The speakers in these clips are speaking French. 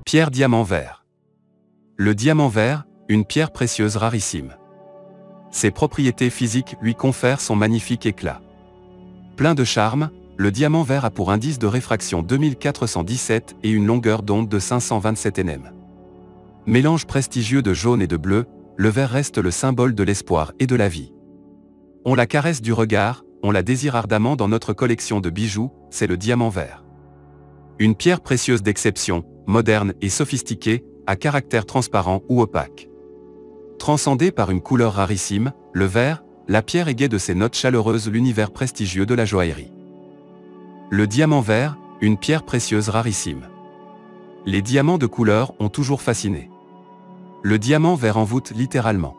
Pierre diamant vert. Le diamant vert, une pierre précieuse rarissime. Ses propriétés physiques lui confèrent son magnifique éclat. Plein de charme, le diamant vert a pour indice de réfraction 2417 et une longueur d'onde de 527 nm. Mélange prestigieux de jaune et de bleu, le vert reste le symbole de l'espoir et de la vie. On la caresse du regard, on la désire ardemment dans notre collection de bijoux, c'est le diamant vert. Une pierre précieuse d'exception, moderne et sophistiquée, à caractère transparent ou opaque. Transcendée par une couleur rarissime, le vert, la pierre égaie de ses notes chaleureuses l'univers prestigieux de la joaillerie. Le diamant vert, une pierre précieuse rarissime. Les diamants de couleur ont toujours fasciné. Le diamant vert envoûte littéralement.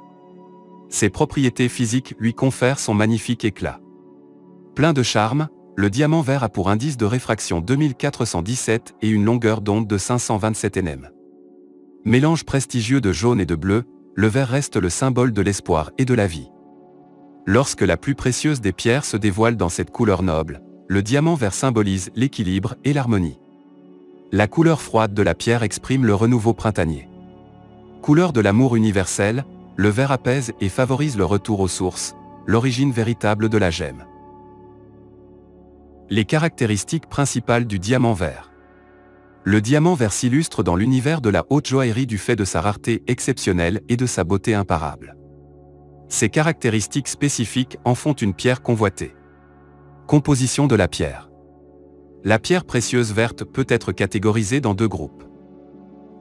Ses propriétés physiques lui confèrent son magnifique éclat. Plein de charme, le diamant vert a pour indice de réfraction 2417 et une longueur d'onde de 527 nm. Mélange prestigieux de jaune et de bleu, le vert reste le symbole de l'espoir et de la vie. Lorsque la plus précieuse des pierres se dévoile dans cette couleur noble, le diamant vert symbolise l'équilibre et l'harmonie. La couleur froide de la pierre exprime le renouveau printanier. Couleur de l'amour universel, le vert apaise et favorise le retour aux sources, l'origine véritable de la gemme. Les caractéristiques principales du diamant vert. Le diamant vert s'illustre dans l'univers de la haute joaillerie du fait de sa rareté exceptionnelle et de sa beauté imparable. Ces caractéristiques spécifiques en font une pierre convoitée. Composition de la pierre. La pierre précieuse verte peut être catégorisée dans deux groupes.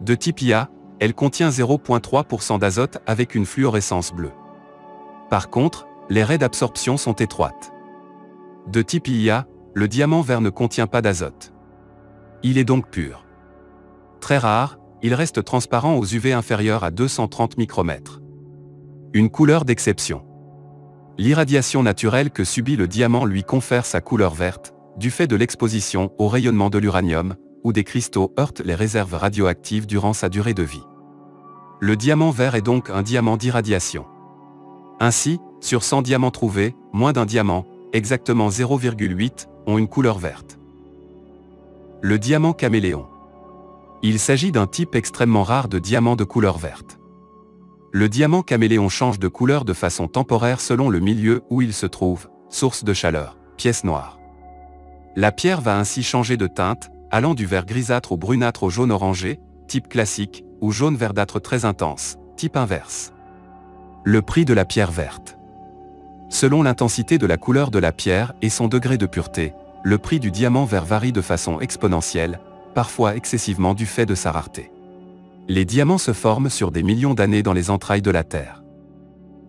De type IA, elle contient 0,3% d'azote avec une fluorescence bleue. Par contre, les raies d'absorption sont étroites. De type IA, le diamant vert ne contient pas d'azote. Il est donc pur. Très rare, il reste transparent aux UV inférieurs à 230 micromètres. Une couleur d'exception. L'irradiation naturelle que subit le diamant lui confère sa couleur verte, du fait de l'exposition au rayonnement de l'uranium, où des cristaux heurtent les réserves radioactives durant sa durée de vie. Le diamant vert est donc un diamant d'irradiation. Ainsi, sur 100 diamants trouvés, moins d'un diamant, exactement 0,8, ont une couleur verte. Le diamant caméléon. Il s'agit d'un type extrêmement rare de diamant de couleur verte. Le diamant caméléon change de couleur de façon temporaire selon le milieu où il se trouve, source de chaleur, pièce noire. La pierre va ainsi changer de teinte, allant du vert grisâtre au brunâtre au jaune orangé, type classique, ou jaune verdâtre très intense, type inverse. Le prix de la pierre verte. Selon l'intensité de la couleur de la pierre et son degré de pureté, le prix du diamant vert varie de façon exponentielle, parfois excessivement du fait de sa rareté. Les diamants se forment sur des millions d'années dans les entrailles de la Terre.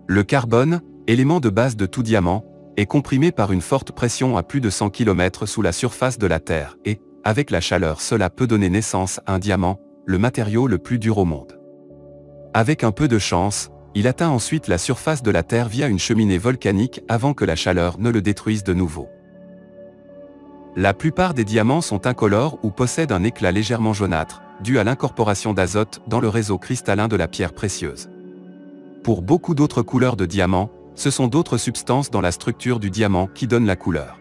Le carbone, élément de base de tout diamant, est comprimé par une forte pression à plus de 100 km sous la surface de la Terre et, avec la chaleur, cela peut donner naissance à un diamant, le matériau le plus dur au monde. Avec un peu de chance, il atteint ensuite la surface de la Terre via une cheminée volcanique avant que la chaleur ne le détruise de nouveau. La plupart des diamants sont incolores ou possèdent un éclat légèrement jaunâtre, dû à l'incorporation d'azote dans le réseau cristallin de la pierre précieuse. Pour beaucoup d'autres couleurs de diamants, ce sont d'autres substances dans la structure du diamant qui donnent la couleur.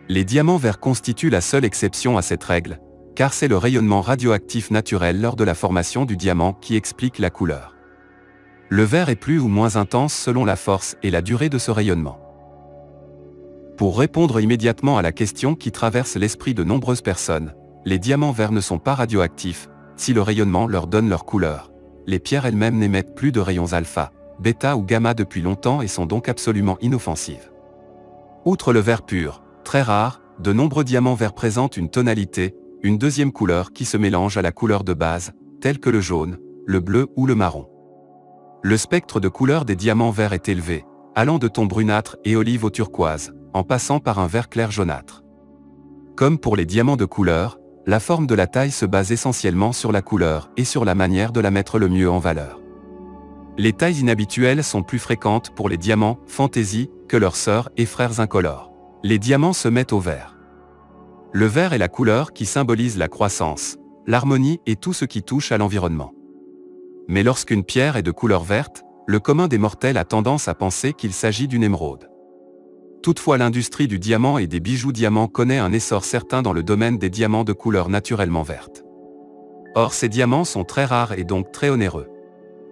Les diamants verts constituent la seule exception à cette règle, car c'est le rayonnement radioactif naturel lors de la formation du diamant qui explique la couleur. Le vert est plus ou moins intense selon la force et la durée de ce rayonnement. Pour répondre immédiatement à la question qui traverse l'esprit de nombreuses personnes, les diamants verts ne sont pas radioactifs, si le rayonnement leur donne leur couleur. Les pierres elles-mêmes n'émettent plus de rayons alpha, bêta ou gamma depuis longtemps et sont donc absolument inoffensives. Outre le vert pur, très rare, de nombreux diamants verts présentent une tonalité, une deuxième couleur qui se mélange à la couleur de base, telle que le jaune, le bleu ou le marron. Le spectre de couleurs des diamants verts est élevé, allant de tons brunâtres et olive au turquoise, en passant par un vert clair jaunâtre. Comme pour les diamants de couleur, la forme de la taille se base essentiellement sur la couleur et sur la manière de la mettre le mieux en valeur. Les tailles inhabituelles sont plus fréquentes pour les diamants fantaisie que leurs sœurs et frères incolores. Les diamants se mettent au vert. Le vert est la couleur qui symbolise la croissance, l'harmonie et tout ce qui touche à l'environnement. Mais lorsqu'une pierre est de couleur verte, le commun des mortels a tendance à penser qu'il s'agit d'une émeraude. Toutefois, l'industrie du diamant et des bijoux diamants connaît un essor certain dans le domaine des diamants de couleur naturellement verte. Or ces diamants sont très rares et donc très onéreux.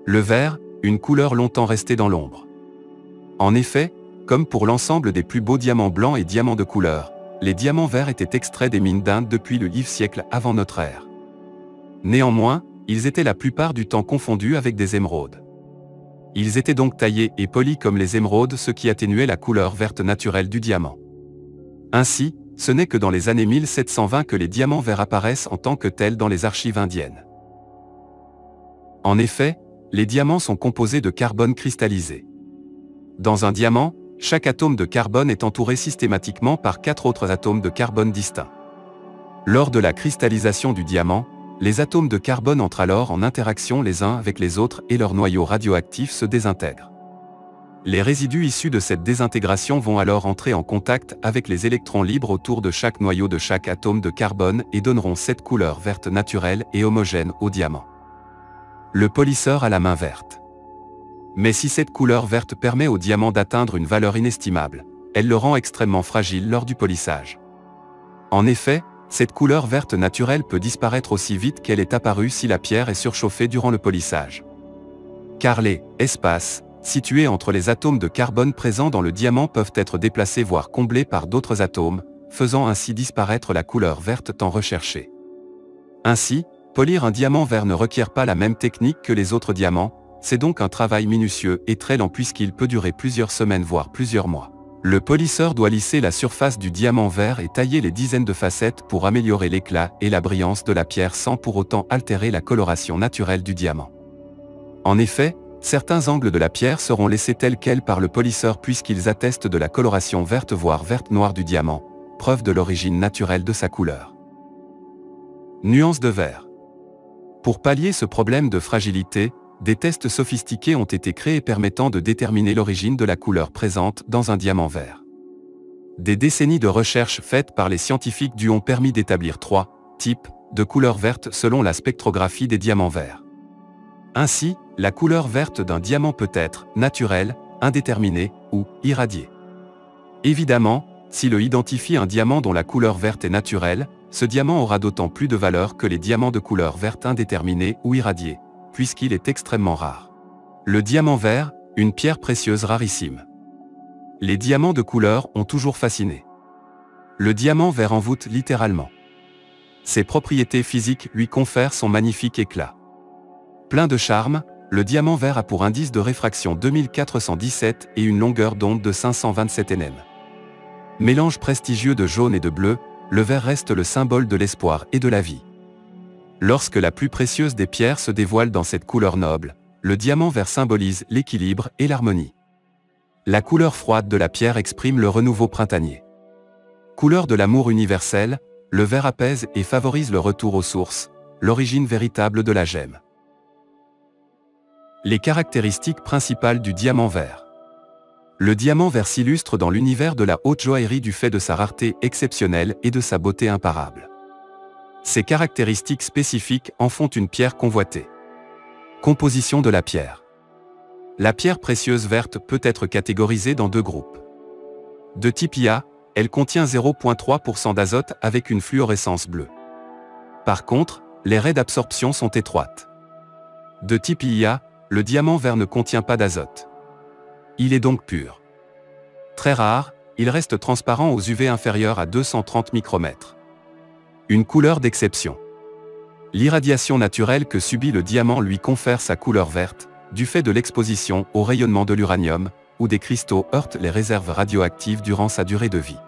Le vert, une couleur longtemps restée dans l'ombre. En effet, comme pour l'ensemble des plus beaux diamants blancs et diamants de couleur, les diamants verts étaient extraits des mines d'Inde depuis le IVe siècle avant notre ère. Néanmoins, ils étaient la plupart du temps confondus avec des émeraudes. Ils étaient donc taillés et polis comme les émeraudes, ce qui atténuait la couleur verte naturelle du diamant. Ainsi, ce n'est que dans les années 1720 que les diamants verts apparaissent en tant que tels dans les archives indiennes. En effet, les diamants sont composés de carbone cristallisé. Dans un diamant, chaque atome de carbone est entouré systématiquement par 4 autres atomes de carbone distincts. Lors de la cristallisation du diamant, les atomes de carbone entrent alors en interaction les uns avec les autres et leur noyau radioactif se désintègre. Les résidus issus de cette désintégration vont alors entrer en contact avec les électrons libres autour de chaque noyau de chaque atome de carbone et donneront cette couleur verte naturelle et homogène au diamant. Le polisseur a la main verte. Mais si cette couleur verte permet au diamant d'atteindre une valeur inestimable, elle le rend extrêmement fragile lors du polissage. En effet, cette couleur verte naturelle peut disparaître aussi vite qu'elle est apparue si la pierre est surchauffée durant le polissage. Car les espaces situés entre les atomes de carbone présents dans le diamant peuvent être déplacés voire comblés par d'autres atomes, faisant ainsi disparaître la couleur verte tant recherchée. Ainsi, polir un diamant vert ne requiert pas la même technique que les autres diamants, c'est donc un travail minutieux et très lent puisqu'il peut durer plusieurs semaines voire plusieurs mois. Le polisseur doit lisser la surface du diamant vert et tailler les dizaines de facettes pour améliorer l'éclat et la brillance de la pierre sans pour autant altérer la coloration naturelle du diamant. En effet, certains angles de la pierre seront laissés tels quels par le polisseur puisqu'ils attestent de la coloration verte voire verte noire du diamant, preuve de l'origine naturelle de sa couleur. Nuance de vert. Pour pallier ce problème de fragilité, des tests sophistiqués ont été créés permettant de déterminer l'origine de la couleur présente dans un diamant vert. Des décennies de recherches faites par les scientifiques du ont permis d'établir 3 types de couleurs vertes selon la spectrographie des diamants verts. Ainsi, la couleur verte d'un diamant peut être naturelle, indéterminée ou irradiée. Évidemment, si l'on identifie un diamant dont la couleur verte est naturelle, ce diamant aura d'autant plus de valeur que les diamants de couleur verte indéterminée ou irradiée, puisqu'il est extrêmement rare. Le diamant vert, une pierre précieuse rarissime. Les diamants de couleur ont toujours fasciné. Le diamant vert envoûte littéralement. Ses propriétés physiques lui confèrent son magnifique éclat. Plein de charme, le diamant vert a pour indice de réfraction 2417 et une longueur d'onde de 527 nm. Mélange prestigieux de jaune et de bleu, le vert reste le symbole de l'espoir et de la vie. Lorsque la plus précieuse des pierres se dévoile dans cette couleur noble, le diamant vert symbolise l'équilibre et l'harmonie. La couleur froide de la pierre exprime le renouveau printanier. Couleur de l'amour universel, le vert apaise et favorise le retour aux sources, l'origine véritable de la gemme. Les caractéristiques principales du diamant vert. Le diamant vert s'illustre dans l'univers de la haute joaillerie du fait de sa rareté exceptionnelle et de sa beauté imparable. Ces caractéristiques spécifiques en font une pierre convoitée. Composition de la pierre. La pierre précieuse verte peut être catégorisée dans 2 groupes. De type IA, elle contient 0,3% d'azote avec une fluorescence bleue. Par contre, les raies d'absorption sont étroites. De type IA, le diamant vert ne contient pas d'azote. Il est donc pur. Très rare, il reste transparent aux UV inférieurs à 230 micromètres. Une couleur d'exception. L'irradiation naturelle que subit le diamant lui confère sa couleur verte, du fait de l'exposition au rayonnement de l'uranium, où des cristaux heurtent les réserves radioactives durant sa durée de vie.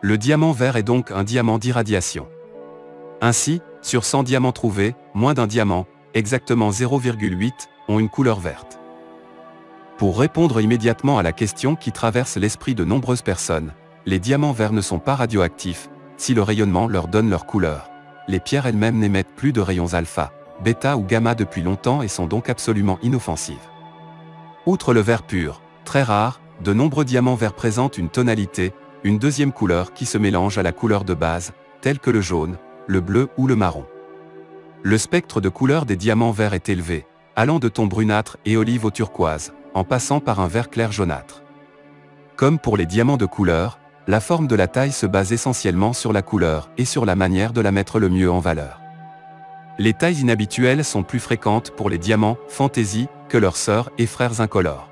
Le diamant vert est donc un diamant d'irradiation. Ainsi, sur 100 diamants trouvés, moins d'un diamant, exactement 0,8, ont une couleur verte. Pour répondre immédiatement à la question qui traverse l'esprit de nombreuses personnes, les diamants verts ne sont pas radioactifs, si le rayonnement leur donne leur couleur. Les pierres elles-mêmes n'émettent plus de rayons alpha, bêta ou gamma depuis longtemps et sont donc absolument inoffensives. Outre le vert pur, très rare, de nombreux diamants verts présentent une tonalité, une deuxième couleur qui se mélange à la couleur de base, telle que le jaune, le bleu ou le marron. Le spectre de couleurs des diamants verts est élevé, allant de tons brunâtres et olive au turquoise, en passant par un vert clair jaunâtre. Comme pour les diamants de couleur, la forme de la taille se base essentiellement sur la couleur et sur la manière de la mettre le mieux en valeur. Les tailles inhabituelles sont plus fréquentes pour les diamants Fantasy que leurs sœurs et frères incolores.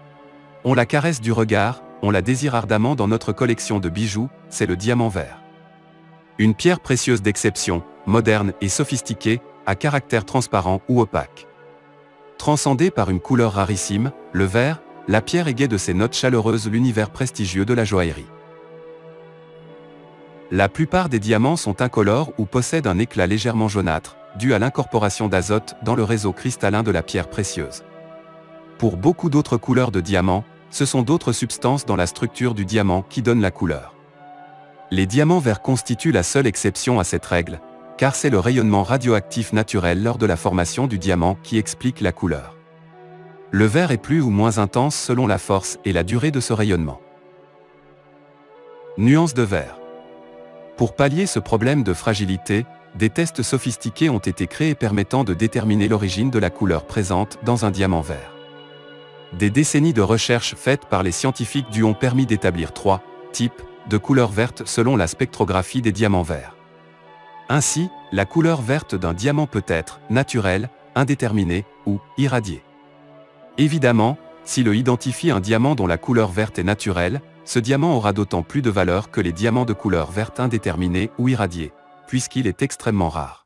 On la caresse du regard, on la désire ardemment dans notre collection de bijoux, c'est le diamant vert. Une pierre précieuse d'exception, moderne et sophistiquée, à caractère transparent ou opaque. Transcendée par une couleur rarissime, le vert, la pierre égaye de ses notes chaleureuses l'univers prestigieux de la joaillerie. La plupart des diamants sont incolores ou possèdent un éclat légèrement jaunâtre, dû à l'incorporation d'azote dans le réseau cristallin de la pierre précieuse. Pour beaucoup d'autres couleurs de diamants, ce sont d'autres substances dans la structure du diamant qui donnent la couleur. Les diamants verts constituent la seule exception à cette règle, car c'est le rayonnement radioactif naturel lors de la formation du diamant qui explique la couleur. Le vert est plus ou moins intense selon la force et la durée de ce rayonnement. Nuances de vert. Pour pallier ce problème de fragilité, des tests sophistiqués ont été créés permettant de déterminer l'origine de la couleur présente dans un diamant vert. Des décennies de recherches faites par les scientifiques ont permis d'établir 3 types de couleurs vertes selon la spectrographie des diamants verts. Ainsi, la couleur verte d'un diamant peut être naturelle, indéterminée ou irradiée. Évidemment, si l'on identifie un diamant dont la couleur verte est naturelle, ce diamant aura d'autant plus de valeur que les diamants de couleur verte indéterminée ou irradiée, puisqu'il est extrêmement rare.